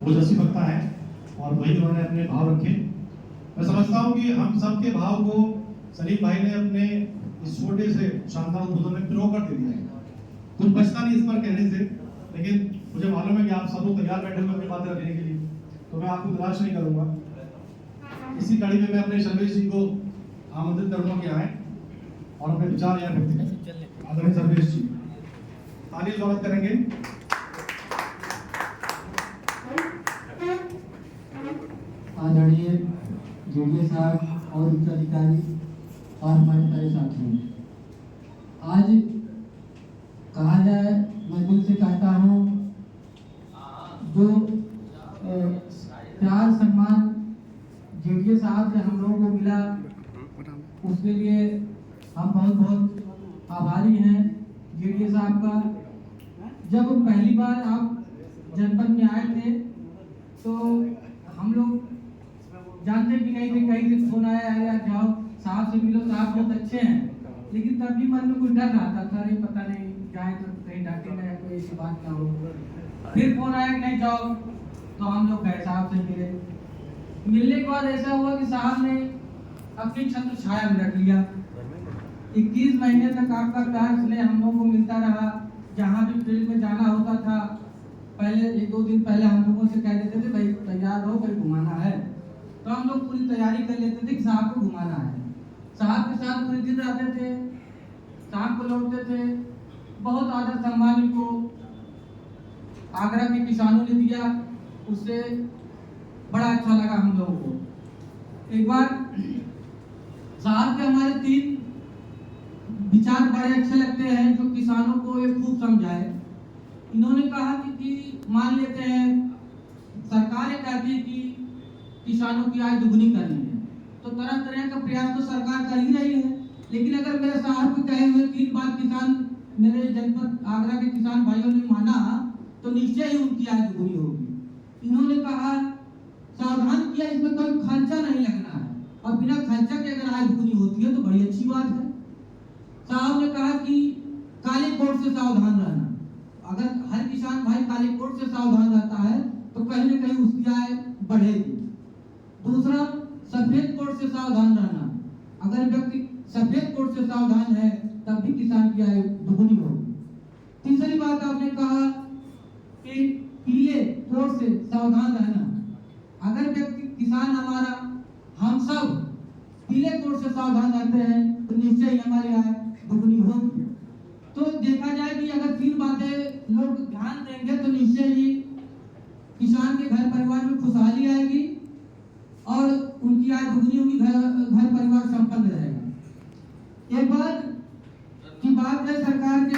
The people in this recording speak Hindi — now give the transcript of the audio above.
ओजस्वी वक्ता है और वही उन्होंने अपने भाव रखे। मैं समझता हूँ कि हम सबके भाव को सलीम भाई ने अपने इस छोटे से शानदार उद्बोधन में पिरो कर दे दिया है। कुछ बचता नहीं इस पर कहने से, लेकिन मुझे मालूम है कि आप सब लोग तैयार बैठे हुए अपनी बातें रखने के लिए, तो मैं आपको निराश नहीं करूंगा। इसी कड़ी में मैं अपने सर्वेश जी को आमंत्रित करूंगा कि आए और अपने विचार यहाँ व्यक्त करें। आदरणीय सर्वेश जी, ताली स्वागत करेंगे। आदरणीय जेडीए साहब और उच्च अधिकारी और हमारे सारे साथियों, आज कहा जाए, मैं दिल से कहता हूँ, जो प्यार सम्मान जेडीए साहब से हम लोगों को मिला, उसके लिए हम बहुत बहुत आभारी हैं जेडीए साहब का। जब पहली बार आप जनपद में आए थे तो हम लोग जानते भी नहीं थे, कहीं से फोन आया है या जाओ साहब से मिलो, साहब बहुत अच्छे हैं, लेकिन तब भी मन में कुछ डर रहा था, अरे पता नहीं जाए तो कहीं डांटे ना, कोई ऐसी बात ना हो। फिर फोन आया कि नहीं जाओ, तो हम लोग गए साहब से मिले। मिलने के बाद ऐसा हुआ कि साहब ने अपनी छत्र छाया में रख लिया। 21 महीने तक आपका प्यार स्नेह हम लोगों को मिलता रहा। जहाँ भी फील्ड में जाना होता था, पहले 1-2 दिन पहले हम लोगों से कह देते थे, भाई तैयार हो, कहीं घुमाना है, तो हम लोग पूरी तैयारी कर लेते थे कि साहब को घुमाना है। साहब के साथ पूरे दिन रहते थे, शाम को लौटते थे। बहुत आदर सम्मान को आगरा के किसानों ने दिया, उससे बड़ा अच्छा लगा हम लोगों को। एक बार साहब के हमारे 3 विचार बड़े अच्छे लगते हैं जो किसानों को ये खूब समझाए। इन्होंने कहा कि मान लेते हैं सरकार ये कहती है कि किसानों की आय दुगनी करनी है, तो तरह तरह का प्रयास तो सरकार कर ही रही है, लेकिन अगर मेरे साहब के कहे हुए 3 बात किसान, मेरे जनपद आगरा के किसान भाइयों ने माना, तो निश्चय ही उनकी आय दुगनी होगी। इन्होंने कहा, सावधान किया, इसमें कोई खर्चा नहीं लगना है, और बिना खर्चा के अगर आय दुगनी होती है तो बड़ी अच्छी बात है। साहब ने कहा कि काले कोट से सावधान रहना। अगर हर किसान भाई काले कोट से सावधान रहता है तो कहीं न कहीं उसकी आय बढ़ेगी। दूसरा, सफेद कोट से सावधान रहना। अगर व्यक्ति सफेद कोट से सावधान है तब भी किसान की आय दुगनी होगी। तीसरी बात आपने कहा कि पीले कोट से सावधान रहना। अगर व्यक्ति किसान हमारा, हम सब पीले कोट से सावधान रहते हैं तो निश्चय ही हमारी आय दुगनी होगी। तो देखा जाए कि अगर 3 बातें लोग ध्यान देंगे तो निश्चय ही किसान के घर परिवार में खुशहाली आएगी और उनकी आय दुगनी होगी, घर परिवार संपन्न रहेगा। एक बार की बात है, सरकार के